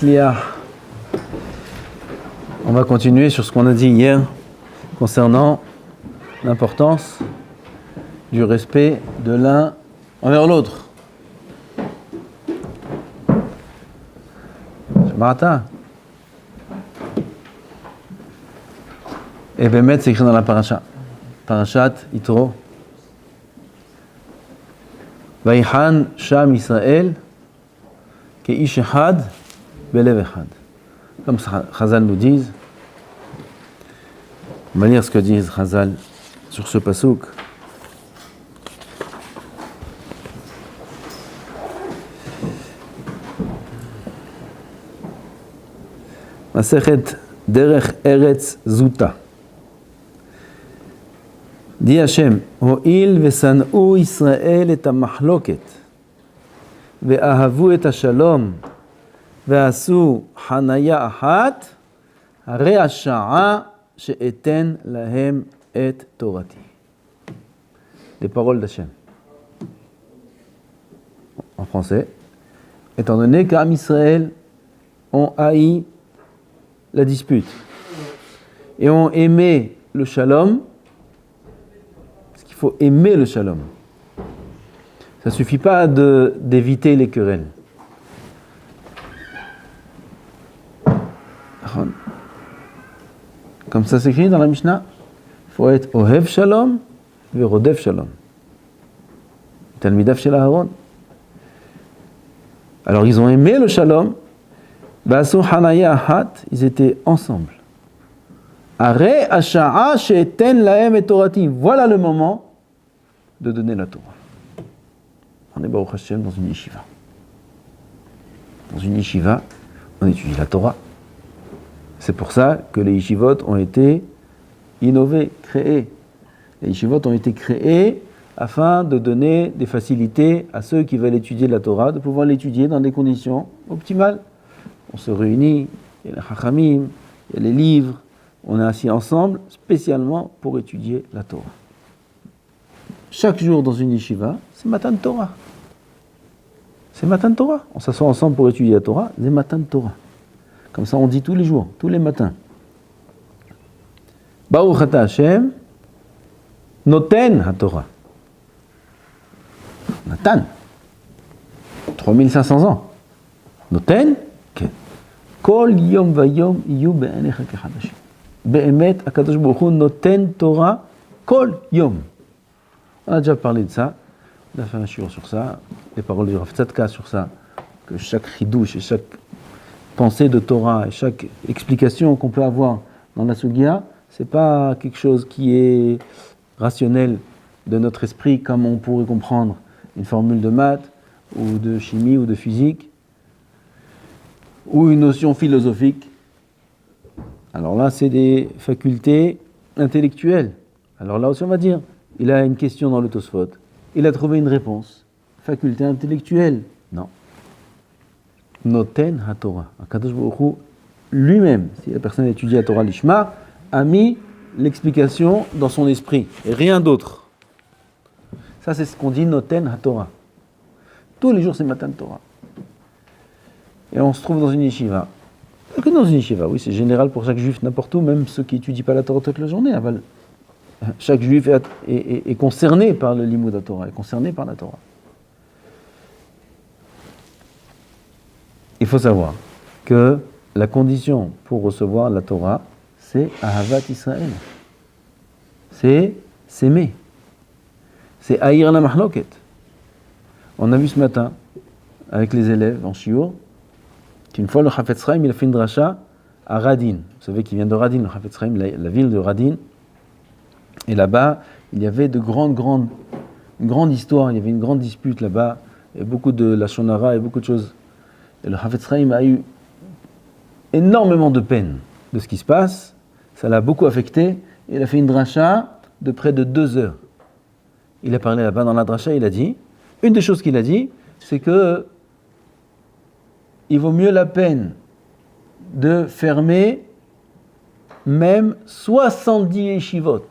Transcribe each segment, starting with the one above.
On va continuer sur ce qu'on a dit hier concernant l'importance du respect de l'un envers l'autre. Marata. Et Bémet, c'est écrit dans la paracha. Parashat Yitro. Vaïchan Sham Israël Keish Echad Belev Echad. Comme Chazal nous disent, on va lire ce que disent Chazal sur ce pasouk. Masechet Derech Eretz Zuta. Dit Hashem, Ho'il vesan'u Israël et ha-mahloket, ve'ahavu et ha-shalom, ve'asu hanaya ahat, hare ha-sha'a she'eten lahem et torati. Les paroles d'Hashem. En français, étant donné qu'Am Israël ont haï la dispute et ont aimé le shalom, il faut aimer le shalom. Ça ne suffit pas d'éviter les querelles. Comme ça s'écrit dans la Mishnah, il faut être ohev shalom et rodev shalom. Talmidav shel Aharon. Alors ils ont aimé le shalom, Basu hanaya ahat, ils étaient ensemble. Are asha'a she'eten lahem et torati. Voilà le moment de donner la Torah. On est Baruch Hashem dans une yeshiva. Dans une yeshiva, on étudie la Torah. C'est pour ça que les yeshivot ont été innovés, créés. Les yeshivot ont été créés afin de donner des facilités à ceux qui veulent étudier la Torah, de pouvoir l'étudier dans des conditions optimales. On se réunit, il y a les chachamim, il y a les livres, on est assis ensemble spécialement pour étudier la Torah. Chaque jour dans une yeshiva, c'est Matan Torah. C'est Matan Torah. On s'assoit ensemble pour étudier la Torah, c'est Matan Torah. Comme ça on dit tous les jours, tous les matins. Baruch ata Hashem, Noten HaTorah. Natan. 3500 ans. Noten, Kol yom vayom iyu be'anecha kechadashim. Be'emet, HaKadosh Baruch Hu noten Torah kol yom. On a déjà parlé de ça, on a fait un shiur sur ça, les paroles du Rav Tzadka sur ça, que chaque chidouche et chaque pensée de Torah et chaque explication qu'on peut avoir dans la Sugya, c'est pas quelque chose qui est rationnel de notre esprit comme on pourrait comprendre une formule de maths ou de chimie ou de physique ou une notion philosophique. Alors là, c'est des facultés intellectuelles. Alors là aussi, on va dire, il a une question dans le Tosfot, il a trouvé une réponse. Faculté intellectuelle, non. Noten HaTorah. HaKadosh Baruch Hu lui-même, si la personne étudie la Torah Lishma, a mis l'explication dans son esprit, et rien d'autre. Ça, c'est ce qu'on dit Noten HaTorah. Tous les jours, c'est Matan Torah. Et on se trouve dans une yeshiva. Pas que dans une yeshiva, oui, c'est général pour chaque juif, n'importe où, même ceux qui n'étudient pas la Torah toute la journée. Chaque juif est concerné par le limud de la Torah, est concerné par la Torah. Il faut savoir que la condition pour recevoir la Torah, c'est Ahavat Israël. C'est s'aimer. C'est haïr la mahloket. On a vu ce matin, avec les élèves en shiur, qu'une fois le Chafetz Chaim, il a fait une dracha à Radin. Vous savez qu'il vient de Radin, le Chafetz Chaim, la ville de Radin. Et là-bas, il y avait une grande histoire, il y avait une grande dispute là-bas, et beaucoup de lashon hara et beaucoup de choses. Et le Chafetz Chaim a eu énormément de peine de ce qui se passe, ça l'a beaucoup affecté, et il a fait une dracha de près de 2 heures. Il a parlé là-bas dans la dracha, il a dit, une des choses qu'il a dit, c'est que il vaut mieux la peine de fermer même 70 yeshivot.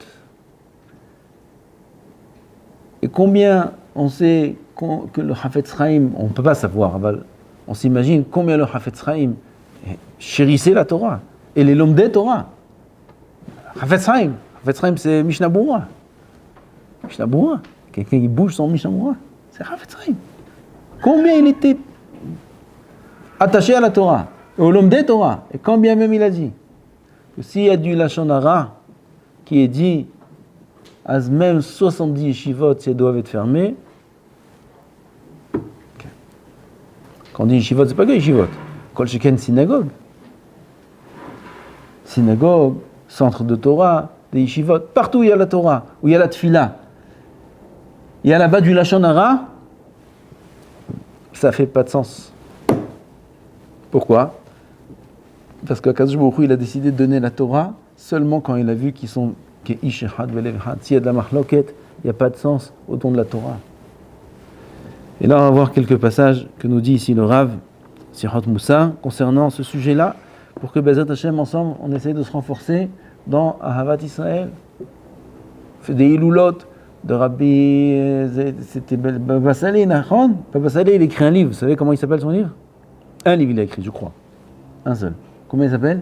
Et combien on sait que le Chafetz Chaim, on ne peut pas savoir, on s'imagine combien le Chafetz Chaim chérissez la Torah. Et les lomdei Torah. Hafetz Chaim, c'est Mishnah Berurah. Mishnah Berurah. Quelqu'un qui bouge son Mishnah Berurah, c'est Hafetz Chaim. Combien il était attaché à la Torah, au lomdei Torah. Et combien même il a dit que s'il y a du Lachon Hara qui est dit, à même 70 yeshivot, si elles doivent être fermées. Okay. Quand on dit yeshivot, c'est pas que yeshivot. Kol sheken synagogue. Synagogue, centre de Torah, des yeshivot, partout où il y a la Torah, où il y a la tfila, il y a là-bas du Lachon Hara, ça fait pas de sens. Pourquoi ? Parce qu'Akadosh Baruch Hu, il a décidé de donner la Torah seulement quand il a vu qu'ils sont Ish Echad Velev Echad. S'il y a de la marloquette, il n'y a pas de sens au don de la Torah. Et là, on va voir quelques passages que nous dit ici le Rav, Sirot Moussa, concernant ce sujet-là, pour que Bezat Hashem, ensemble, on essaye de se renforcer dans Ahavat Israël. Fait des Ilulot de Rabbi, c'était Baba Saleh, Nachon. Baba Saleh, il écrit un livre. Vous savez comment il s'appelle son livre ? Un livre il a écrit, je crois. Un seul. Combien il s'appelle ?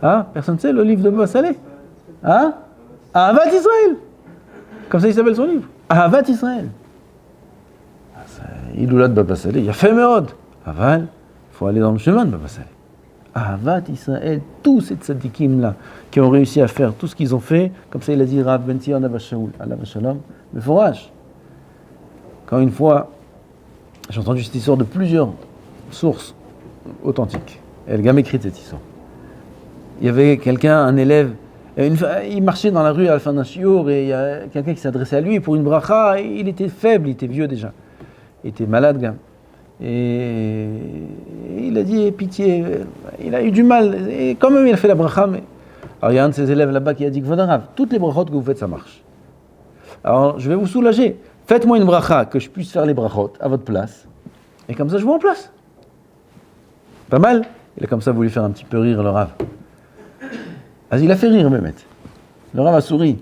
Ah, personne ne sait le livre de Baba Saleh ? Hein ? Ahavat Israël. Comme ça il s'appelle son livre. Ahavat Israël. Ilulot Baba Saleh, il y a fait Meod. Aval, il faut aller dans le chemin de Baba Saleh. Ahavat Israël, tous ces tzadikim-là, qui ont réussi à faire tout ce qu'ils ont fait, comme ça il a dit Rav Ben Sion Abba Shaul, Allah Shalom, le forage. Quand une fois, j'ai entendu cette histoire de plusieurs sources authentiques. Elle a gamme écrit cette histoire. Il y avait quelqu'un, un élève, il marchait dans la rue à la fin d'un shiur et il y a quelqu'un qui s'adressait à lui pour une bracha. Il était faible, il était vieux déjà. Il était malade, gamme. Et il a dit pitié, il a eu du mal, et quand même il a fait la bracha. Mais... Alors il y a un de ses élèves là-bas qui a dit Kvodarav, toutes les brachot que vous faites ça marche. Alors je vais vous soulager, faites-moi une bracha que je puisse faire les brachot à votre place, et comme ça je vous remplace. Pas mal. Il a comme ça voulu faire un petit peu rire le Rav. Alors, il a fait rire Mehmet. Le Rav a souri.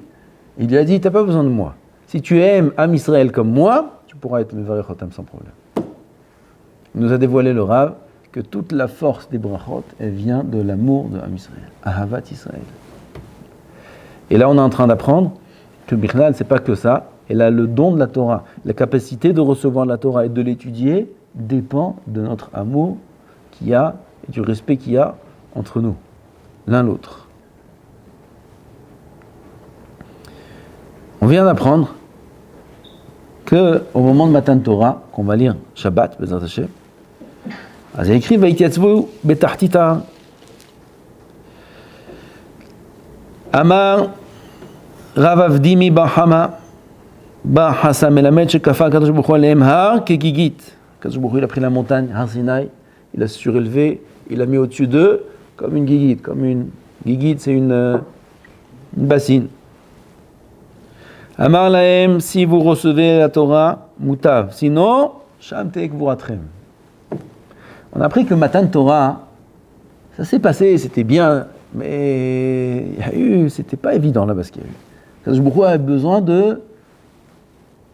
Il lui a dit t'as pas besoin de moi. Si tu aimes Am Israël comme moi, tu pourras être Mevarech Otam sans problème. Il nous a dévoilé le Rav que toute la force des brachot, elle vient de l'amour de Am Israël, Ahavat Israël. Et là, on est en train d'apprendre que Bichlal, c'est pas que ça. Elle a le don de la Torah. La capacité de recevoir la Torah et de l'étudier dépend de notre amour qu'il y a et du respect qu'il y a entre nous, l'un l'autre. On vient d'apprendre que au moment de Matan Torah, qu'on va lire Shabbat, Bezrat Hashem, il y a écrit Vaïtiatzvu betachtita. Amar Rav Avdimi Bahama Bahasa Melamed Shekafa Kadosh Baruch Hu Alehem Har Kegigit. Kadosh Baruch Hu, il a pris la montagne Har Sinai, il a surélevé, il a mis au-dessus d'eux comme une gigit. Comme une gigit, c'est une bassine. Amar Lahem, si vous recevez la Torah, Mutav. Sinon, Sham Tekvuratrem. On a appris que Matan Torah, ça s'est passé, c'était bien, mais c'était pas évident là-bas ce qu'il y a eu. Kadosh Baruch Hu a besoin de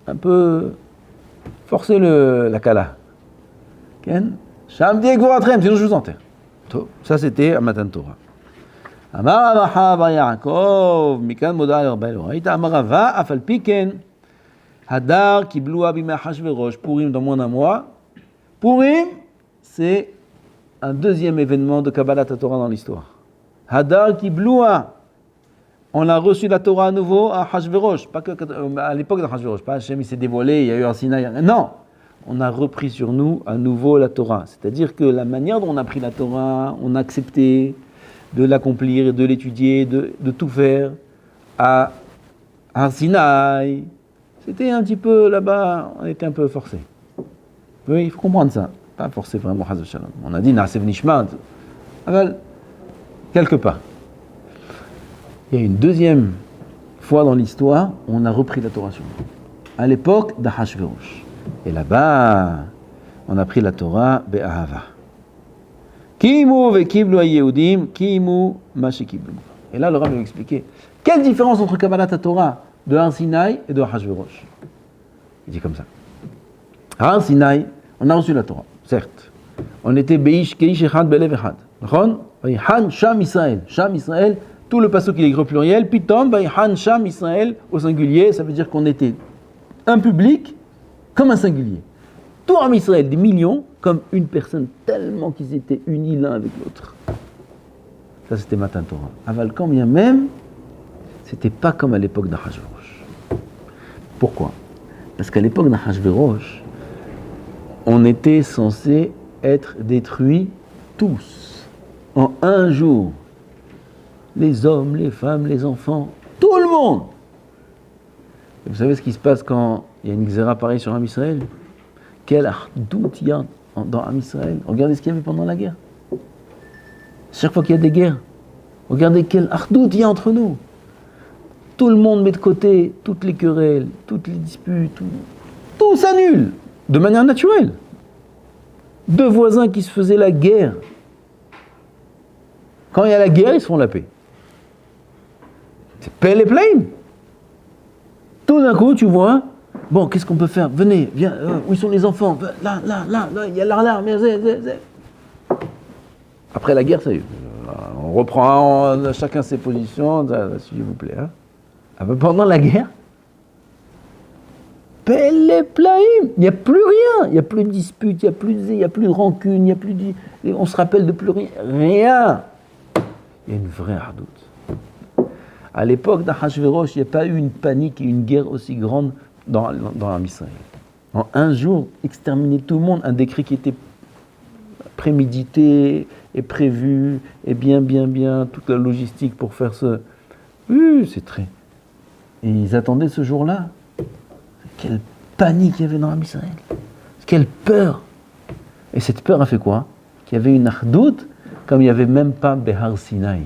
un peu forcer la kala. Ken? Sham Tekvuratrem, sinon je vous enterre. Ça c'était à Matan Torah. Amar Abaha bar Yaakov, Mikan Moda Rabbeinu. Raïta Amar Rava, Afal Piken, Hadar Kibloua Bima Hashverosh, Purim dans moins d'un mois. Purim, c'est un deuxième événement de Kabbalat Torah dans l'histoire. Hadar Kibloua, on a reçu la Torah à nouveau à Hashverosh, pas que à l'époque de Hashverosh, pas Hachem il s'est dévoilé, il y a eu un Sinaï. Non, on a repris sur nous à nouveau la Torah. C'est-à-dire que la manière dont on a pris la Torah, on a accepté de l'accomplir et de l'étudier, de tout faire à Sinaï. C'était un petit peu là-bas, on était un peu forcé. Oui, il faut comprendre ça. Pas forcé vraiment, Chas v'Shalom. On a dit Na'asev Nishma, quelque part. Il y a une deuxième fois dans l'histoire où on a repris la Torah sur nous. À l'époque d'Achashverosh. Et là-bas, on a pris la Torah be'ahava. Kimu ve'kiblu ha'yehudim, kimu ma shekiblu. Et là, le Rav va expliquer quelle différence entre Kabbalat Torah de Har Sinai et de Achashverosh. Il dit comme ça. Har Sinai, on a reçu la Torah, certes. On était Beish, Keish, Echad, Belev, Echad. Han, Sham, Israël. Sham, Israël, tout le pasuk il est écrit au pluriel. Pitom, Han, Sham, Israël au singulier. Ça veut dire qu'on était un public comme un singulier. Tout en Israël, des millions, comme une personne, tellement qu'ils étaient unis l'un avec l'autre. Ça c'était Matan Torah. Aval, quand bien même, c'était pas comme à l'époque d'Achashverosh. Pourquoi ? Parce qu'à l'époque d'Achashverosh, on était censé être détruits tous, en un jour. Les hommes, les femmes, les enfants, tout le monde. Et vous savez ce qui se passe quand il y a une xéra pareille sur Am Israël ? Quel ardout il y a dans Am Israël. Regardez ce qu'il y avait pendant la guerre. Chaque fois qu'il y a des guerres, regardez quel ardout il y a entre nous. Tout le monde met de côté toutes les querelles, toutes les disputes, tout s'annule de manière naturelle. Deux voisins qui se faisaient la guerre. Quand il y a la guerre, ils se font la paix. C'est paix et plaine. Tout d'un coup, tu vois, bon, qu'est-ce qu'on peut faire ? Venez, viens, où sont les enfants ? Là, il y a l'alarme. Après la guerre, ça y est. On reprend chacun ses positions, s'il vous plaît. Hein. Pendant la guerre, Pelle Plaïm, il n'y a plus rien, il n'y a plus de dispute, il n'y a plus de rancune, on se rappelle de plus rien. Rien. Il y a une vraie hardoute. À l'époque d'Achashverosh, il n'y a pas eu une panique et une guerre aussi grande dans l'Am Israël. En un jour, exterminer tout le monde, un décret qui était prémédité et prévu, et bien, toute la logistique pour faire ce... Oui, c'est très... Et ils attendaient ce jour-là. Quelle panique il y avait dans l'Am Israël. Quelle peur. Et cette peur a fait quoi ? Qu'il y avait une ardoute, comme il n'y avait même pas Behar Sinaï.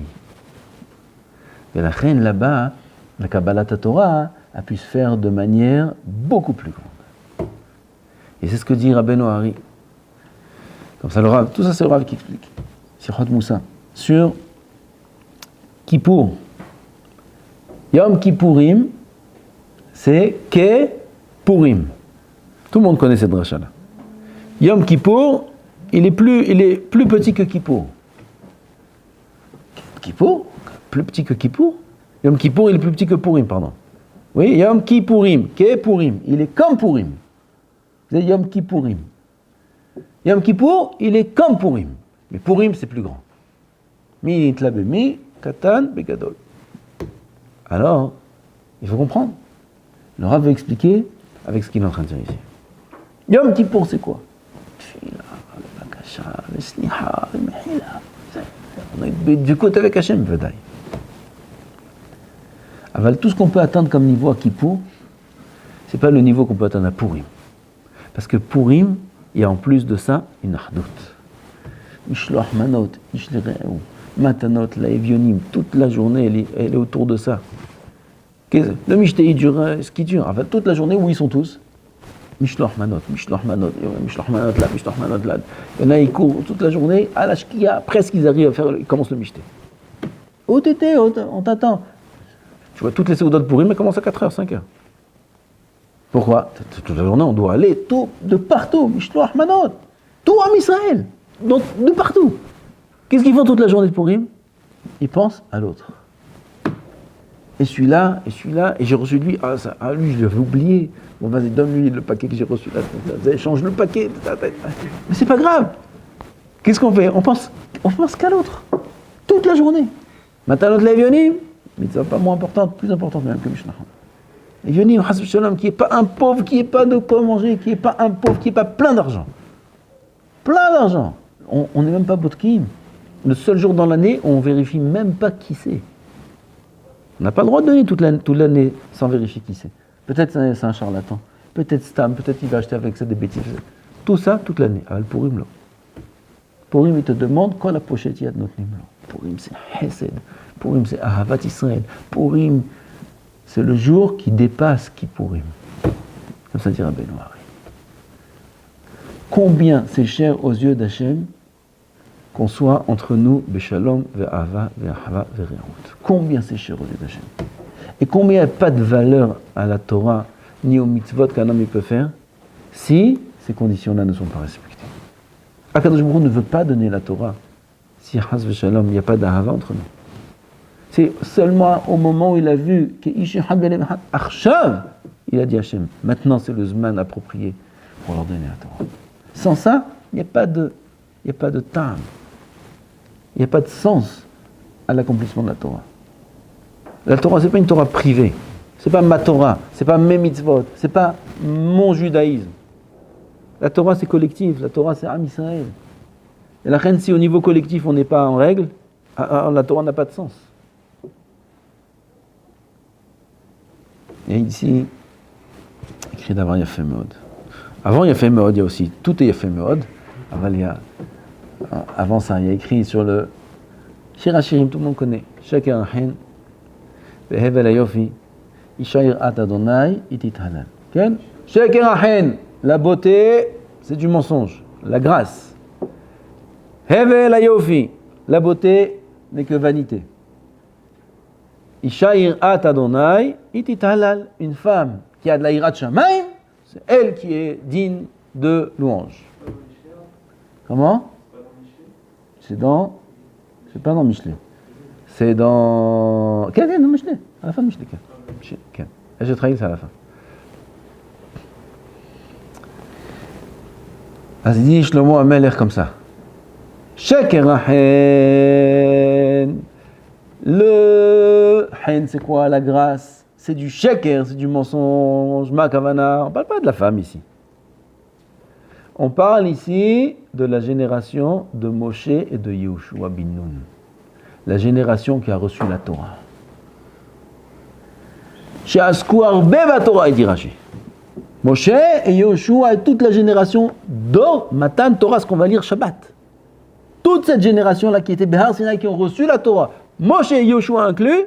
Et la reine là-bas, la Kabbalat Torah, a pu se faire de manière beaucoup plus grande. Et c'est ce que dit Rabbeinu Hari. Comme ça, le Rav, tout ça c'est le Rav qui explique. Sichot Moussa. Sur Kippour. Yom Kippourim, c'est Ke Purim. Tout le monde connaît cette dracha-là. Yom Kippour, il est plus petit que Kippour. Kippour, plus petit que Kippour. Yom Kippour, il est plus petit que Purim, pardon. Oui, Yom Kippourim, Ke Purim, il est comme Purim. C'est Yom Kippourim. Yom Kippour, il est comme Purim. Mais Purim, c'est plus grand. Mi nitla mi katan begadol. Alors, il faut comprendre. Le Rav veut expliquer avec ce qu'il est en train de dire ici. Yom Kippour, c'est quoi ? On a du côté avec Hachem, Vadaï. Aval, tout ce qu'on peut atteindre comme niveau à Kippour, c'est pas le niveau qu'on peut atteindre à Purim. Parce que Purim, il y a en plus de ça une ardout. Mishloach manot, ishlireou, matanot, la evionim, toute la journée, elle est autour de ça. Le Mishtei dure, ce qui dure, enfin, toute la journée où ils sont tous. Mishloach manot, là. Il y en a, ils courent toute la journée, à la shkia, presque ils arrivent à faire, ils commencent le Mishtei. Oh tété, on t'attend. Tu vois, toutes les secondes pour elles commencent à 4h, 5h. Pourquoi ? Toute la journée, on doit aller tout, de partout, Mishloach manot, tout en Israël, donc de partout. Qu'est-ce qu'ils font toute la journée de Purim ? Ils pensent à l'autre. Et celui-là, et j'ai reçu de lui, lui je l'avais oublié. Bon, vas-y, donne-lui le paquet que j'ai reçu là. Change le paquet. Mais c'est pas grave. Qu'est-ce qu'on fait ? On pense qu'à l'autre. Toute la journée. Matanot l'Evionim, mais c'est pas moins importante, plus importante même que Mishnah. L'Evionim, Hasbi Shalom, qui n'est pas un pauvre, qui n'est pas de quoi manger, qui n'est pas un pauvre, qui n'est pas plein d'argent. Plein d'argent. On n'est même pas Botkim. Le seul jour dans l'année, on vérifie même pas qui c'est. On n'a pas le droit de donner toute l'année sans vérifier qui c'est. Peut-être c'est un charlatan, peut-être Stam, peut-être il va acheter avec ça des bêtises. Tout ça, toute l'année. Ah, le Purim, là. Purim, il te demande quand la pochette y a de notre niveau. Purim, c'est Hesed. Purim, c'est Ahavat Israël. Purim, c'est le jour qui dépasse Kippourim. Comme ça dit Rabbeinu Hari. Combien c'est cher aux yeux d'Hachem qu'on soit entre nous, Beshalom, Ve'ava, Ve'ahava, Ve'rehout. Combien c'est cher aux yeux d'Hachem. Et combien il n'y a pas de valeur à la Torah, ni aux mitzvot qu'un homme peut faire, si ces conditions-là ne sont pas respectées. Akadosh Baruch Hu ne veut pas donner la Torah si Haz v'Shalom, il n'y a pas d'ahava entre nous. C'est seulement au moment où il a vu que Arshav, il a dit Hachem, maintenant c'est le zman approprié pour leur donner la Torah. Sans ça, il n'y a pas de tam, il n'y a pas de sens à l'accomplissement de la Torah. La Torah, ce n'est pas une Torah privée, ce n'est pas ma Torah, ce n'est pas mes mitzvot, ce n'est pas mon judaïsme. La Torah, c'est collectif, la Torah, c'est Am Israël. Et la reine, si au niveau collectif, on n'est pas en règle, la Torah n'a pas de sens. Et ici, écrit d'avant Yafé Meod. Avant Yafé Meod, il y a aussi, tout est Yafé Meod. Avant ça, il y a écrit sur le Shir HaShirim, tout le monde connaît. Sheker Achen, Vehevel Ayofi, Ishair At Adonai, Itit Halal. Sheker Achen, la beauté, c'est du mensonge, la grâce. Hevel Ayofi, la beauté n'est que vanité. Ishair At Adonai, Itit Halal, une femme qui a de la Hirat Shamayim, c'est elle qui est digne de louange. Comment? C'est pas dans Michelet. C'est dans... Quel est dans Michelet? À la fin de Michelet. Quel? Et je trahis ça à la fin. אז dit Shlomo HaMelech comme ça. Sheker Achen. Le Hen, c'est quoi? La grâce. C'est du sheker, c'est du mensonge. Ma kavana. On parle pas de la femme ici. On parle ici de la génération de Moshe et de Yehoshua bin Nun. La génération qui a reçu la Torah. She'asku arbe v'Torah, dit Rashi. Moshe et Yehoshua et toute la génération d'Or, Matan, Torah, ce qu'on va lire Shabbat. Toute cette génération-là qui était Behar Sinai, qui ont reçu la Torah, Moshe et Yehoshua inclus,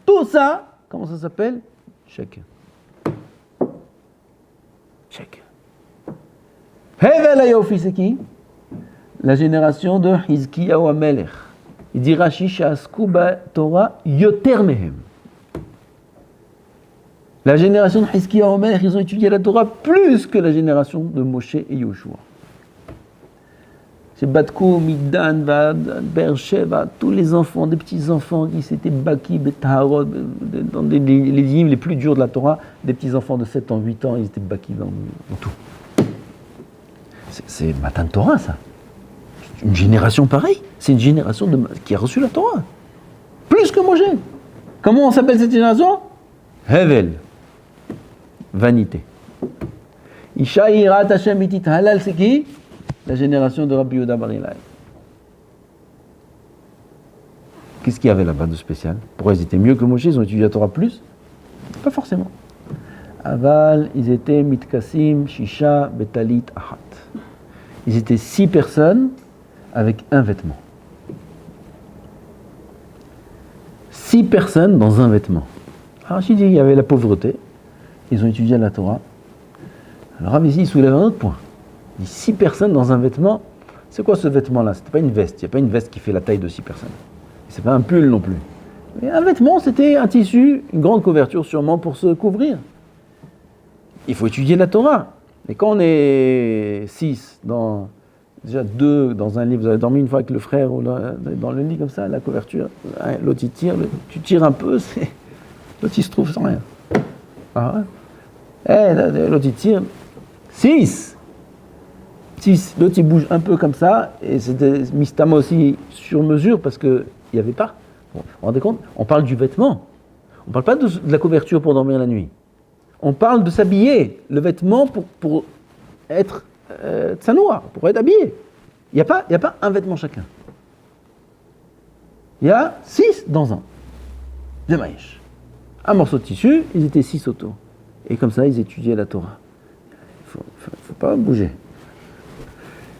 tout ça, comment ça s'appelle? Sheker. Sheker. Hevel Ayofi, c'est qui? La génération de Hizkiyahu HaMelech. Il dit Rashi, She'asku Torah yoter mehem. La génération de Hizkiyahu HaMelech, ils ont étudié la Torah plus que la génération de Moshe et Yehoshua. C'est Batkou, Middan, Beersheba, tous les enfants, des petits-enfants qui s'étaient baki, betaharot, dans les livres les plus durs de la Torah, des petits-enfants de 7 ans, 8 ans, ils étaient baki dans tout. C'est Matan Torah, ça. Une génération pareille. C'est une génération qui a reçu la Torah. Plus que Moshe. Comment on s'appelle cette génération? Hevel. Vanité. Isha Yirat Hashem Itit Halal, c'est qui? La génération de Rabbi Yehuda Bar Ilai. Qu'est-ce qu'il y avait là-bas de spécial? Pourquoi ils étaient mieux que Moshe? Ils ont étudié la Torah plus? Pas forcément. Aval, ils étaient Mitkassim, Shisha, Betalit, Ahat. Ils étaient 6 personnes avec un vêtement. 6 personnes dans un vêtement. Alors, je dis, il y avait la pauvreté. Ils ont étudié la Torah. Alors, Rav ici, il soulève un autre point. Il dit 6 personnes dans un vêtement. C'est quoi ce vêtement-là? C'était pas une veste. Il n'y a pas une veste qui fait la taille de 6 personnes. C'est pas un pull non plus. Mais un vêtement, c'était un tissu, une grande couverture sûrement pour se couvrir. Il faut étudier la Torah. Et quand on est 6, déjà 2 dans un lit, vous avez dormi une fois avec le frère ou dans le lit comme ça, la couverture, l'autre il tire, tu tires un peu, l'autre il se trouve sans rien. Ah ouais. L'autre il tire. 6, l'autre il bouge un peu comme ça, et c'était mistama aussi sur mesure parce qu'il n'y avait pas. Bon, vous vous rendez compte? On parle du vêtement. On ne parle pas de la couverture pour dormir la nuit. On parle de s'habiller, le vêtement pour être tsanoua, pour être habillé. Il n'y a pas un vêtement chacun. Il y a 6 dans un. De maïch. Un morceau de tissu, ils étaient 6 autour. Et comme ça, ils étudiaient la Torah. Il ne faut pas bouger.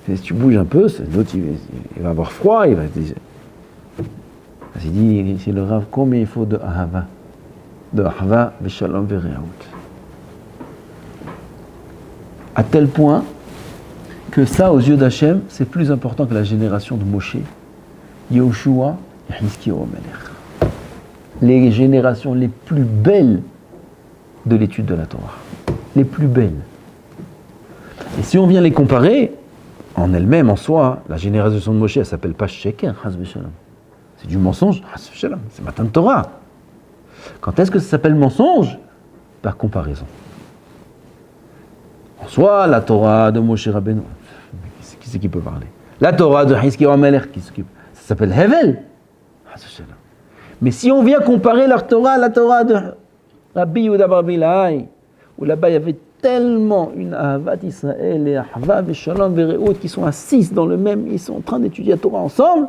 Et si tu bouges un peu, l'autre il va avoir froid, il va dire. Il dit, c'est le Rav, combien il faut de ahava? De ahava, veshalom, vereaout. À tel point que ça, aux yeux d'Hachem, c'est plus important que la génération de Moshe, Yehoshua et Hizkiyahu HaMelech. Les générations les plus belles de l'étude de la Torah. Les plus belles. Et si on vient les comparer, en elle-même, en soi, la génération de Moshe, elle s'appelle pas Sheker, Chas v'Shalom. C'est du mensonge, Chas v'Shalom. C'est Matan Torah. Quand est-ce que ça s'appelle mensonge? Par comparaison. En soi, la Torah de Moshe Rabbeinu, qui c'est qui peut parler? La Torah de Hiskiyahu HaMelech, ça s'appelle Hevel. Mais si on vient comparer la Torah à la Torah de Rabbi Yehuda bar Bilhai, où là-bas il y avait tellement une Ahavat Israël et Ahava Veshalom Vereut qui sont assises dans le même, ils sont en train d'étudier la Torah ensemble,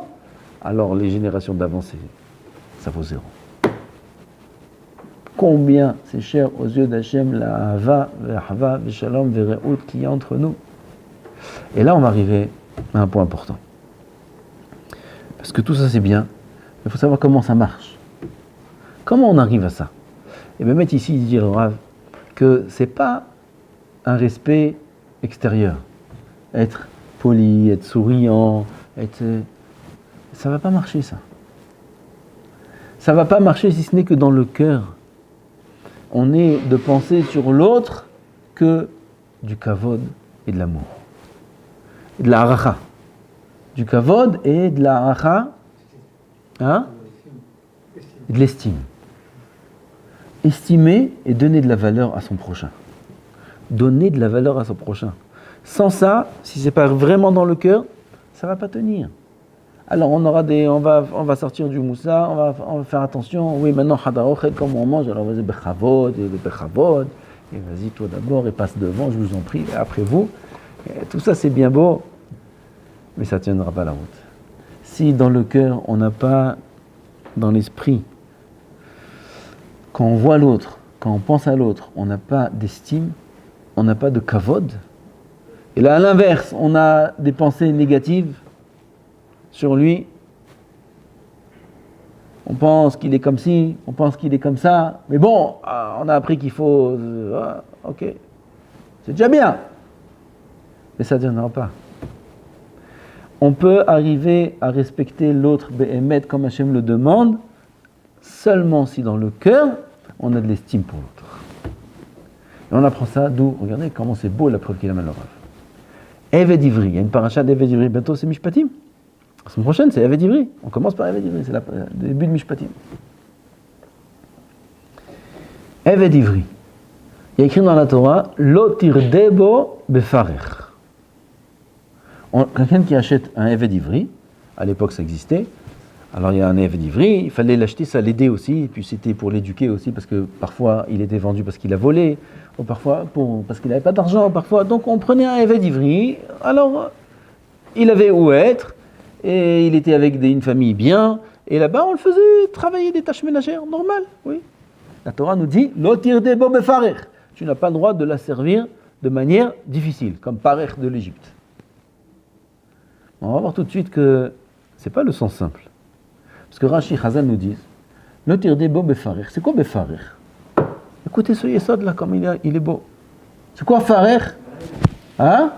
alors les générations d'avant, ça vaut zéro. Combien c'est cher aux yeux d'Hachem la Ahava Veshalom Vereut qu'il y a entre nous. Et là on va arriver à un point important. Parce que tout ça c'est bien, mais il faut savoir comment ça marche. Comment on arrive à ça? Et bien mettre ici, dire au Rav, que c'est pas un respect extérieur. Être poli, être souriant, ça va pas marcher ça. Ça va pas marcher si ce n'est que dans le cœur. On est de penser sur l'autre que du kavod et de l'amour. Et de la haracha. Du kavod et de la haracha, hein? Et de l'estime. Estimer et donner de la valeur à son prochain. Donner de la valeur à son prochain. Sans ça, si c'est pas vraiment dans le cœur, ça va pas tenir. Alors on va sortir du moussa, on va faire attention. Oui, maintenant hadarochel, comme on mange, alors vas-y bechavod, et vas-y toi d'abord et passe devant, je vous en prie, et après vous. Et tout ça c'est bien beau, mais ça tiendra pas la route. Si dans le cœur on n'a pas, dans l'esprit, quand on voit l'autre, quand on pense à l'autre, on n'a pas d'estime, on n'a pas de kavod. Et là, à l'inverse, on a des pensées négatives sur lui. On pense qu'il est comme ci, on pense qu'il est comme ça. Mais bon, on a appris qu'il faut... ok, c'est déjà bien. Mais ça ne tiendra pas. On peut arriver à respecter l'autre Be'emet comme Hachem le demande, seulement si dans le cœur, on a de l'estime pour l'autre. Et on apprend ça d'où? Regardez comment c'est beau la preuve qu'il amène le Rav. Eved Ivri, il y a une paracha d'Eved Ivri, bientôt c'est Mishpatim. La semaine prochaine c'est Eved Ivri, on commence par Eved Ivri, c'est le début de Mishpatim. Eved Ivri, il y a écrit dans la Torah, Lo tirdebo befarech. Quelqu'un qui achète un Eved Ivri, à l'époque ça existait, alors il y a un Eved Ivri, il fallait l'acheter, ça l'aidait aussi, et puis c'était pour l'éduquer aussi, parce que parfois il était vendu parce qu'il a volé, ou parfois parce qu'il n'avait pas d'argent, parfois. Donc on prenait un Eved Ivri, alors il avait où être, et il était avec une famille bien, et là-bas on le faisait travailler des tâches ménagères, normales, oui. La Torah nous dit, Lo tirdebo befarech, tu n'as pas le droit de la servir de manière difficile, comme parech de l'Égypte. On va voir tout de suite que c'est pas le sens simple. Parce que Rashi Chazal nous dit, Lo tirdebo befarech. C'est quoi befarech? Écoutez ce yesod là, comme il est beau. C'est quoi farech? Hein?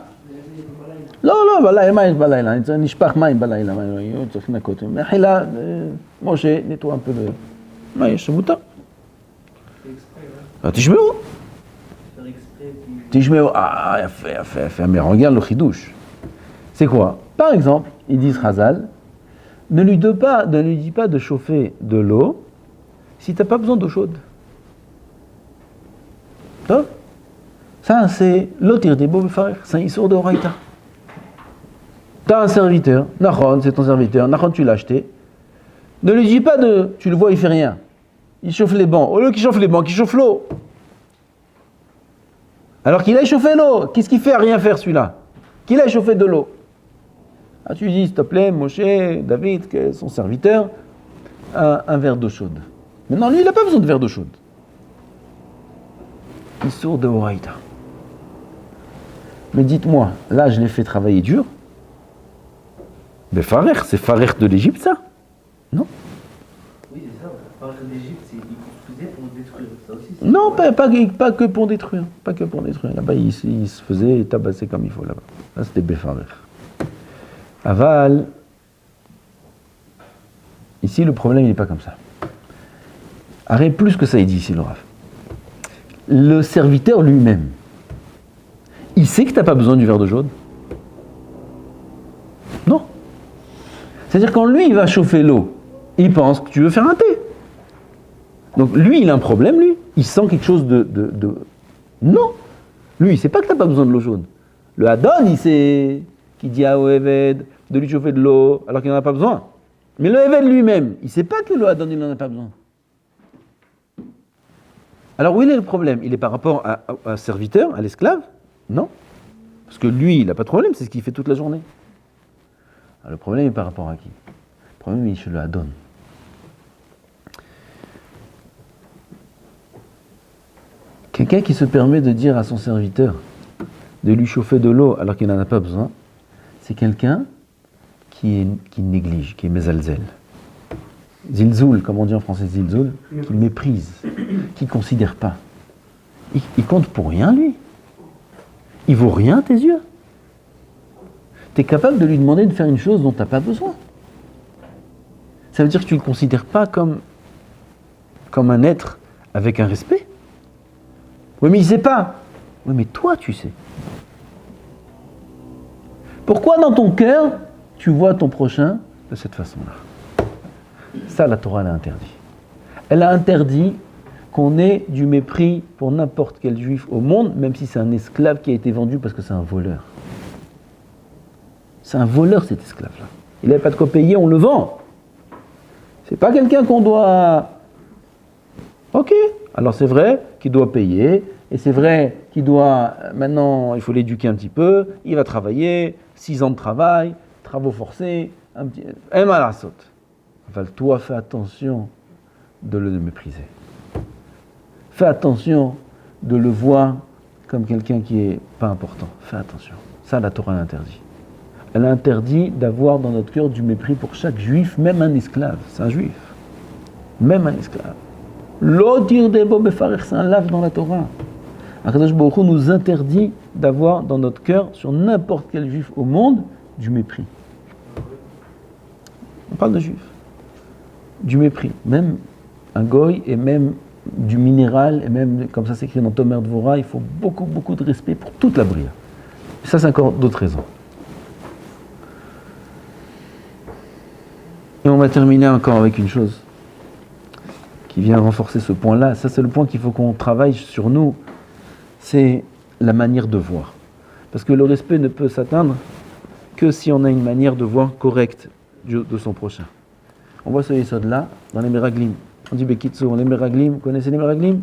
לא, בלילה, מה יש בלילה? נשפך מים בלילה, צריך לנקות. מחילה, משה, נטו un peu de... מה יש? מותר. תשמעו. תשמעו, יפה, mais regarde le chidouche. C'est quoi? Par exemple, ils disent Chazal, ne lui dis pas de chauffer de l'eau si tu n'as pas besoin d'eau chaude. Ça, c'est l'otir des beaux befarech, c'est un issour de Horaïta. Tu as un serviteur, Nachon, c'est ton serviteur, Nachon, tu l'as acheté. Ne lui dis pas tu le vois, il fait rien. Il chauffe les bancs. Au lieu qu'il chauffe les bancs, qu'il chauffe l'eau. Alors qu'il a chauffé l'eau, qu'est-ce qu'il fait à rien faire celui-là? Qu'il a chauffé de l'eau. Ah, tu lui dis, s'il te plaît, Moshe, David, son serviteur, un verre d'eau chaude. Maintenant, lui, il n'a pas besoin de verre d'eau chaude. Issour de Horaïta. Mais dites-moi, là, je l'ai fait travailler dur. Mais Farech, c'est Farech de l'Égypte, ça? Non? Oui, c'est ça. Farech de l'Égypte, c'est ils construisaient pour détruire. Ça aussi, non, pas que pour détruire. Pas que pour détruire. Là-bas, il se faisait tabasser comme il faut, là-bas. Là, c'était Befarech. Aval, ici, le problème, il n'est pas comme ça. Arrête plus que ça, il dit ici, le Rav. Le serviteur lui-même, il sait que tu n'as pas besoin du verre d'eau chaude. C'est-à-dire quand lui, il va chauffer l'eau, il pense que tu veux faire un thé. Donc lui, il a un problème, lui. Il sent quelque chose de... Non. Lui, il ne sait pas que tu n'as pas besoin de l'eau chaude. Le Hadon, il sait qu'il dit à Eved de lui chauffer de l'eau alors qu'il n'en a pas besoin. Mais le Eved lui-même, il ne sait pas que le Hadon, il n'en a pas besoin. Alors où il est le problème? Il est par rapport à un serviteur, à l'esclave? Non. Parce que lui, il n'a pas de problème, c'est ce qu'il fait toute la journée. Alors, le problème est par rapport à qui? Le problème est chez le Hadon. Quelqu'un qui se permet de dire à son serviteur de lui chauffer de l'eau alors qu'il n'en a pas besoin, c'est quelqu'un qui néglige, qui est mezalzel. Zilzoul, comme on dit en français zilzoul, qui méprise, qui ne considère pas. Il compte pour rien, lui. Il vaut rien à tes yeux. Tu es capable de lui demander de faire une chose dont tu n'as pas besoin. Ça veut dire que tu ne le considères pas comme un être avec un respect. Oui, mais il ne sait pas. Oui, mais toi, tu sais. Pourquoi dans ton cœur, tu vois ton prochain de cette façon-là? Ça, la Torah l'a interdit. Elle a interdit qu'on ait du mépris pour n'importe quel juif au monde, même si c'est un esclave qui a été vendu parce que c'est un voleur. C'est un voleur, cet esclave-là. Il n'avait pas de quoi payer, on le vend. C'est pas quelqu'un qu'on doit... Ok, alors c'est vrai qu'il doit payer, et c'est vrai qu'il doit... Maintenant, il faut l'éduquer un petit peu, il va travailler, 6 ans de travail, travaux forcés, un petit... Et mal à saute. Enfin, toi, fais attention de le mépriser. Fais attention de le voir comme quelqu'un qui n'est pas important. Fais attention. Ça, la Torah l'interdit. Elle a interdit d'avoir dans notre cœur du mépris pour chaque juif, même un esclave. C'est un juif. Même un esclave. L'odir debo befarer, c'est un lave dans la Torah. Akadosh Baruch Hu nous interdit d'avoir dans notre cœur, sur n'importe quel juif au monde, du mépris. On parle de juifs. Du mépris. Même un goy et même du minéral, et même, comme ça s'écrit dans Tomer Dvorah, il faut beaucoup, beaucoup de respect pour toute la bria. Et ça, c'est encore d'autres raisons. Et on va terminer encore avec une chose qui vient renforcer ce point-là. Ça, c'est le point qu'il faut qu'on travaille sur nous. C'est la manière de voir. Parce que le respect ne peut s'atteindre que si on a une manière de voir correcte de son prochain. On voit ce yesod-là dans les Meraglim. On dit Bekitso, les Meraglim, vous connaissez les Meraglim?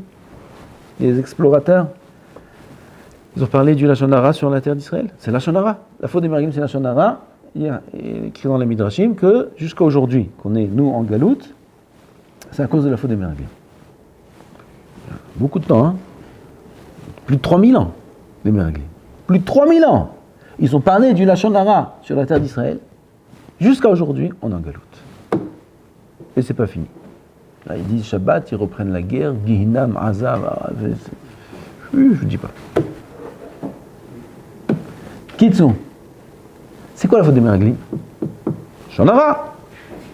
Les explorateurs. Ils ont parlé du Lashon Hara sur la terre d'Israël. C'est Lashon Hara. La faute des Meraglim, c'est Lashon Hara. Il y a écrit dans les Midrashim que jusqu'à aujourd'hui, qu'on est nous en Galoute, c'est à cause de la faute des Meraglim. Beaucoup de temps, hein? Plus de 3000 ans, les Meraglim. Plus de 3000 ans. Ils ont parlé du Lashon Hara sur la terre d'Israël. Jusqu'à aujourd'hui, on est en Galoute. Et c'est pas fini. Là, ils disent Shabbat, ils reprennent la guerre, Gihinam, Azav, je vous dis pas. Kitsu. C'est quoi la faute des Meraglim? Lashon Hara.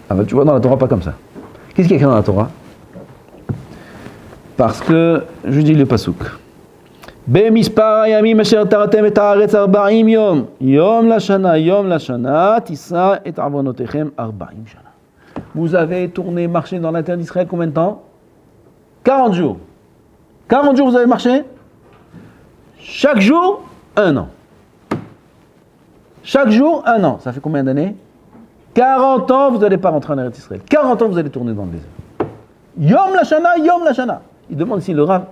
Ah bah tu vois dans la Torah pas comme ça. Qu'est-ce qu'il y a écrit dans la Torah? Parce que, je dis le pasouk. במספר הימים אשר תרתם את הארץ 40 יום, יום לשנה, תישא את עוונותיכם 40 שנה. Vous avez tourné, marché dans la terre d'Israël combien de temps? 40 jours. 40 jours vous avez marché? Chaque jour, 1 an. Chaque jour, 1 an. Ça fait combien d'années? 40 ans, vous n'allez pas rentrer en Eretz Israël. 40 ans, vous allez tourner dans le désert. Yom Lashana. Il demande ici le Rav,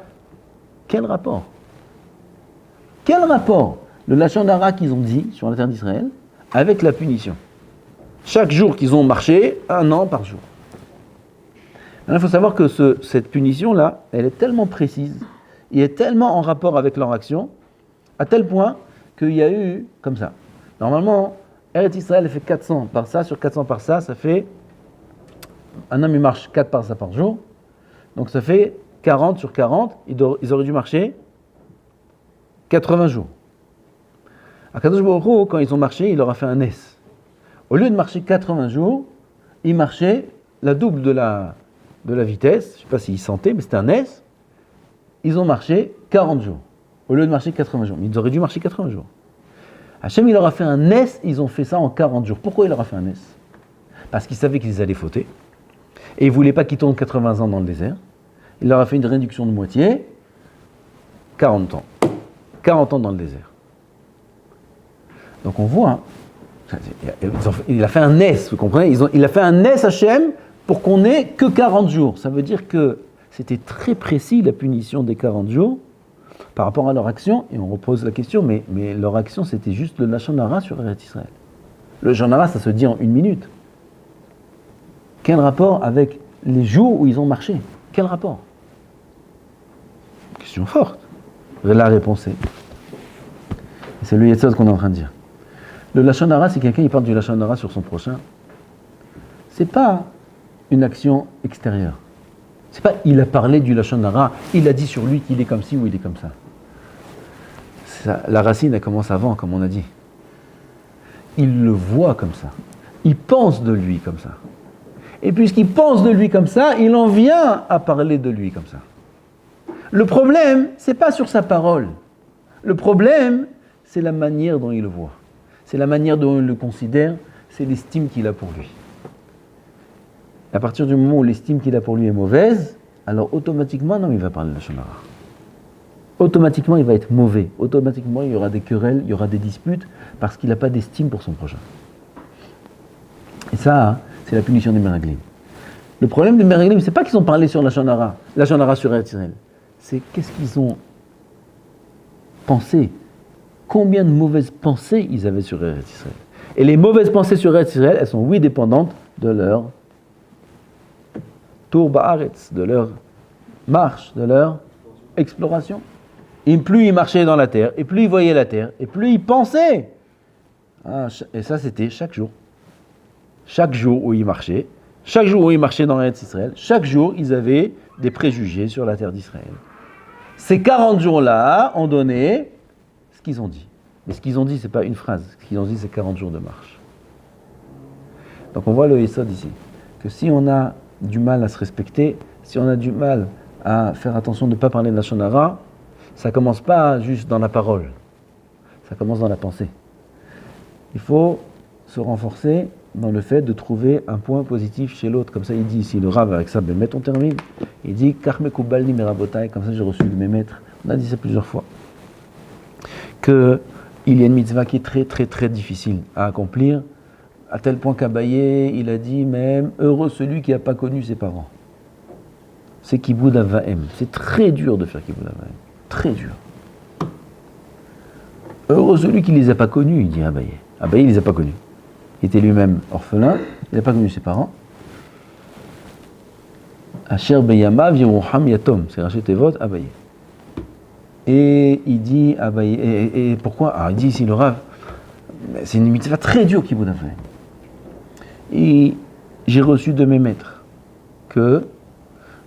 quel rapport? Quel rapport le Lashon Hara qu'ils ont dit sur la terre d'Israël avec la punition? Chaque jour qu'ils ont marché, 1 an par jour. Il faut savoir que cette punition-là, elle est tellement précise, et est tellement en rapport avec leur action, à tel point qu'il y a eu comme ça. Normalement, Eretz Israël fait 400 par ça, sur 400 par ça, ça fait... Un homme il marche 4 par ça par jour, donc ça fait 40 sur 40, ils auraient dû marcher 80 jours. À Kadosh Baruch Hu, quand ils ont marché, il leur a fait un S. Au lieu de marcher 80 jours, ils marchaient la double de la vitesse. Je ne sais pas s'ils sentaient, mais c'était un S. Ils ont marché 40 jours. Au lieu de marcher 80 jours. Mais ils auraient dû marcher 80 jours. Hachem, il leur a fait un S, ils ont fait ça en 40 jours. Pourquoi il leur a fait un S? parce qu'il savait qu'ils allaient fauter, et il ne voulait pas qu'ils tournent 80 ans dans le désert. Il leur a fait une réduction de moitié, 40 ans. 40 ans dans le désert. Donc on voit, il a fait un S, vous comprenez? Il a fait un S Hachem pour qu'on n'ait que 40 jours. Ça veut dire que c'était très précis la punition des 40 jours par rapport à leur action, et on repose la question, mais leur action c'était juste le Lachon Hara sur Eretz Israël. Le Lachon Hara ça se dit en 1 minute. Quel rapport avec les jours où ils ont marché? Quel rapport? Question forte. La réponse est, c'est le Yetzod qu'on est en train de dire. Le Lachon Hara, c'est quelqu'un qui parle du Lachon Hara sur son prochain. C'est pas une action extérieure. C'est pas il a parlé du Lachon Hara, il a dit sur lui qu'il est comme ci ou il est comme ça. La racine, elle commence avant, comme on a dit. Il le voit comme ça. Il pense de lui comme ça. Et puisqu'il pense de lui comme ça, il en vient à parler de lui comme ça. Le problème, c'est pas sur sa parole. Le problème, c'est la manière dont il le voit. C'est la manière dont il le considère, c'est l'estime qu'il a pour lui. À partir du moment où l'estime qu'il a pour lui est mauvaise, alors automatiquement, non, il va parler de la Lachon Hara. Automatiquement, il va être mauvais. Automatiquement, il y aura des querelles, il y aura des disputes, parce qu'il n'a pas d'estime pour son prochain. Et ça, c'est la punition des Meraglim. Le problème des Meraglim, c'est pas qu'ils ont parlé sur la Lachon Hara sur Eretz Israël. C'est qu'est-ce qu'ils ont pensé. Combien de mauvaises pensées ils avaient sur Eretz Israël. Et les mauvaises pensées sur Eretz Israël, elles sont, oui, dépendantes de leur tour ba'aretz, de leur marche, de leur exploration. Et plus ils marchaient dans la terre, et plus ils voyaient la terre, et plus ils pensaient. Et ça, c'était chaque jour. Chaque jour où ils marchaient, chaque jour où ils marchaient dans Eretz Israël, chaque jour, ils avaient des préjugés sur la terre d'Israël. Ces 40 jours-là ont donné ce qu'ils ont dit. Mais ce qu'ils ont dit, ce n'est pas une phrase. Ce qu'ils ont dit, c'est 40 jours de marche. Donc on voit le Yesod ici. Que si on a du mal à se respecter, si on a du mal à faire attention de ne pas parler de Lachon Hara, ça ne commence pas juste dans la parole. Ça commence dans la pensée. Il faut se renforcer dans le fait de trouver un point positif chez l'autre. Comme ça, il dit ici, le Rav, avec ça, ben, on termine. Il dit, Karme Kubalni Merabotai, comme ça j'ai reçu de mes maîtres. On a dit ça plusieurs fois. Qu'il y a une mitzvah qui est très, très, très difficile à accomplir, à tel point qu'Abaye, il a dit même, heureux celui qui n'a pas connu ses parents. C'est Kiboud Avahem. C'est très dur de faire Kiboud Avahem. Très dur. Heureux celui qui ne les a pas connus, il dit Abaye. Abaye, il ne les a pas connus. Il était lui-même orphelin, il n'a pas connu ses parents. Asher Beyama Viruham Yatom, c'est Rachet Tevot, Abaye. Et il dit Abaye, et pourquoi? Il dit ici le Rav, c'est une mitzvah très dure qui vous a fait. Et j'ai reçu de mes maîtres que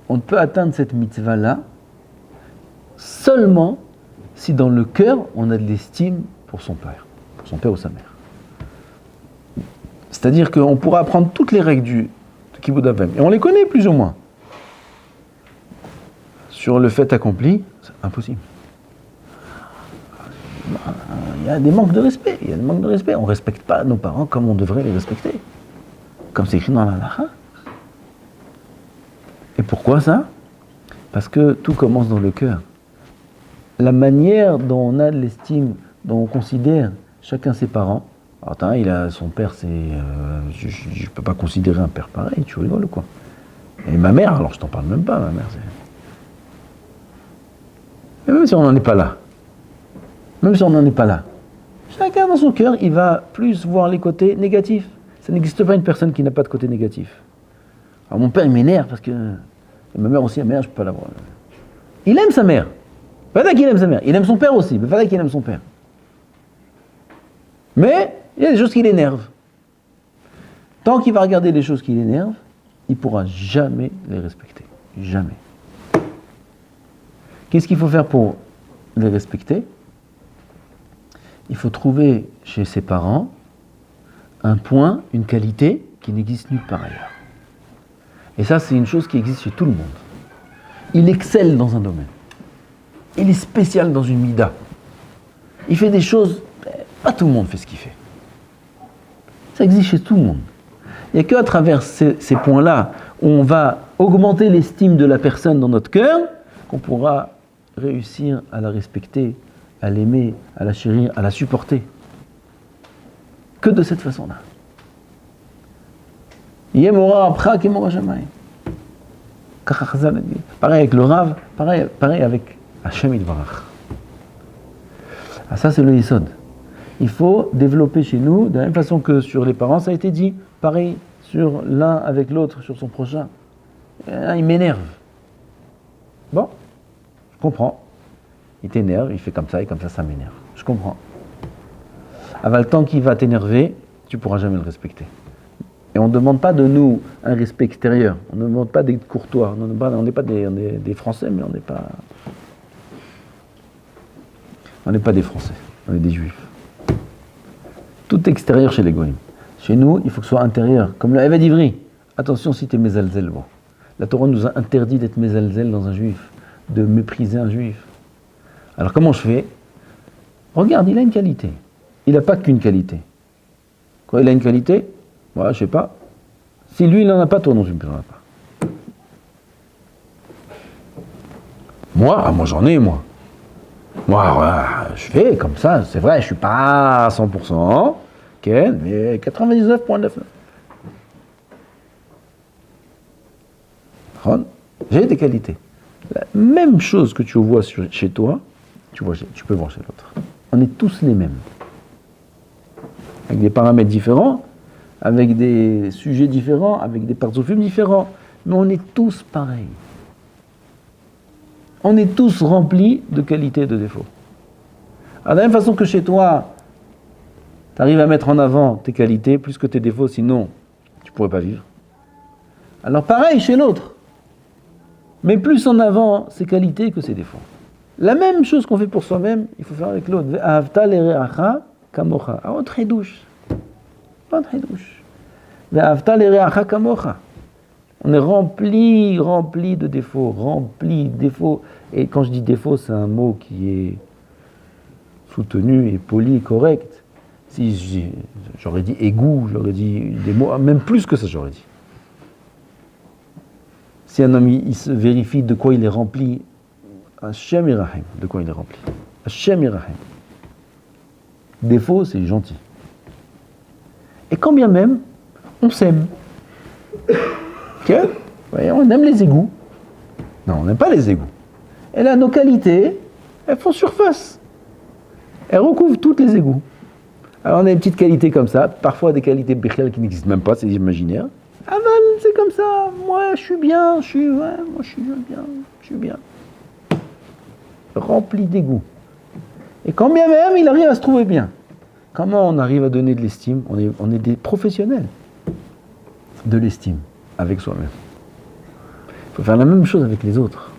on ne peut atteindre cette mitzvah-là seulement si dans le cœur on a de l'estime pour son père ou sa mère. C'est-à-dire qu'on pourra apprendre toutes les règles de Kibbud Avim, et on les connaît plus ou moins. Sur le fait accompli, c'est impossible. Il y a des manques de respect, On ne respecte pas nos parents comme on devrait les respecter. Comme c'est écrit dans la Halacha. Et pourquoi ça? Parce que tout commence dans le cœur. La manière dont on a de l'estime, dont on considère chacun ses parents. Alors, son père, c'est. Je ne peux pas considérer un père pareil, tu rigoles ou quoi? Et ma mère, alors je t'en parle même pas, ma mère, c'est. Et même si on n'en est pas là. Chacun dans son cœur, il va plus voir les côtés négatifs. Ça n'existe pas une personne qui n'a pas de côté négatif. Alors mon père, il m'énerve parce que. Et ma mère aussi, ma mère, je ne peux pas l'avoir. Il aime sa mère. Pas qu'il aime sa mère. Il aime son père aussi. Pas qu'il aime son père. Mais il y a des choses qui l'énervent. Tant qu'il va regarder les choses qui l'énervent, il ne pourra jamais les respecter. Jamais. Qu'est-ce qu'il faut faire pour les respecter? Il faut trouver chez ses parents un point, une qualité qui n'existe nulle part ailleurs. Et ça, c'est une chose qui existe chez tout le monde. Il excelle dans un domaine. Il est spécial dans une mida. Il fait des choses, pas tout le monde fait ce qu'il fait. Ça existe chez tout le monde. Il n'y a qu'à travers ces points-là, où on va augmenter l'estime de la personne dans notre cœur, qu'on pourra réussir à la respecter, à l'aimer, à la chérir, à la supporter. Que de cette façon-là. Yemora apra kemora shamayim. Pareil avec le Rav, pareil avec Hashem Yitbarach. Ah, ça c'est le Yesod. Il faut développer chez nous, de la même façon que sur les parents, ça a été dit, pareil sur l'un avec l'autre, sur son prochain. Il m'énerve. Bon, je comprends. Il t'énerve, il fait comme ça, et comme ça m'énerve. Je comprends. Avant le temps qu'il va t'énerver, tu ne pourras jamais le respecter. Et on ne demande pas de nous un respect extérieur. On ne demande pas d'être courtois. On n'est pas des Français, mais on n'est pas... On n'est pas des Français, on est des Juifs. Tout extérieur chez les Goïms. Chez nous, il faut que ce soit intérieur. Comme le Eved Ivri. Attention si tu es mésalzel. Bon. La Torah nous a interdit d'être mésalzel dans un Juif, de mépriser un Juif. Alors comment je fais? Regarde, il a une qualité. Il n'a pas qu'une qualité. Quand il a une qualité, moi, je sais pas. Si lui, il n'en a pas, toi non, tu ne en as pas. Moi j'en ai, moi. Moi, je fais comme ça, c'est vrai, je ne suis pas à 100%, mais 99,9%. J'ai des qualités. La même chose que tu vois chez toi, tu peux voir chez l'autre. On est tous les mêmes. Avec des paramètres différents, avec des sujets différents, avec des partsophimes différents, mais on est tous pareils. On est tous remplis de qualités et de défauts. Alors, de la même façon que chez toi, tu arrives à mettre en avant tes qualités plus que tes défauts, sinon tu ne pourrais pas vivre. Alors pareil chez l'autre. Mais plus en avant ses qualités que ses défauts. La même chose qu'on fait pour soi-même, il faut faire avec l'autre. Ve'ahavta l'ereacha kamocha. Ah, autre douche. Autre douche. Ve'ahavta l'ereacha kamocha. On est rempli de défauts, rempli de défauts. Et quand je dis défaut, c'est un mot qui est soutenu et poli et correct. Si j'aurais dit égout, j'aurais dit des mots, même plus que ça j'aurais dit. Si un homme il se vérifie de quoi il est rempli, Hashem Yirachem, de quoi il est rempli. Hashem Yirachem. Défaut, c'est gentil. Et quand bien même, on s'aime. Ouais, on aime les égouts. Non, on n'aime pas les égouts. Et là, nos qualités, elles font surface. Elles recouvrent toutes les égouts. Alors, on a une petite qualité comme ça, parfois des qualités béchiales qui n'existent même pas, c'est imaginaire. Ah ben, c'est comme ça, moi je suis bien, je suis bien. Rempli d'égouts. Et quand bien même, il arrive à se trouver bien. Comment on arrive à donner de l'estime? On est des professionnels de l'estime avec soi-même. Il faut faire la même chose avec les autres.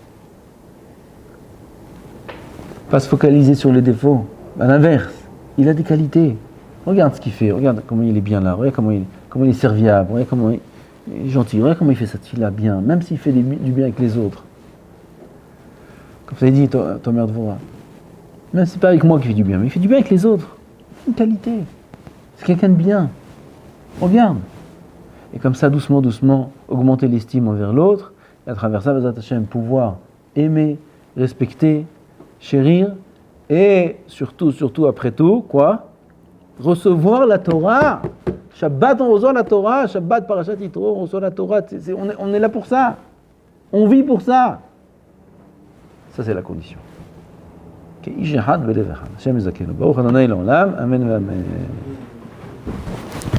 Pas se focaliser sur les défauts. À l'inverse, il a des qualités. Regarde ce qu'il fait, regarde comment il est bien là, regarde comment il est serviable, regarde comment il est gentil, regarde comment il fait cette fille-là bien, même s'il fait du bien avec les autres. Comme ça a dit ton mère de Vora. Même si c'est pas avec moi qu'il fait du bien, mais il fait du bien avec les autres. C'est une qualité. C'est quelqu'un de bien. Regarde. Et comme ça, doucement, augmenter l'estime envers l'autre, et à travers ça, Bezat Hashem, pouvoir aimer, respecter, chérir, et surtout, après tout, quoi? Recevoir la Torah. Shabbat, on reçoit la Torah. Shabbat, Parashat Yitro, on reçoit la Torah. On est là pour ça. On vit pour ça. Ça, c'est la condition. Amen, amen.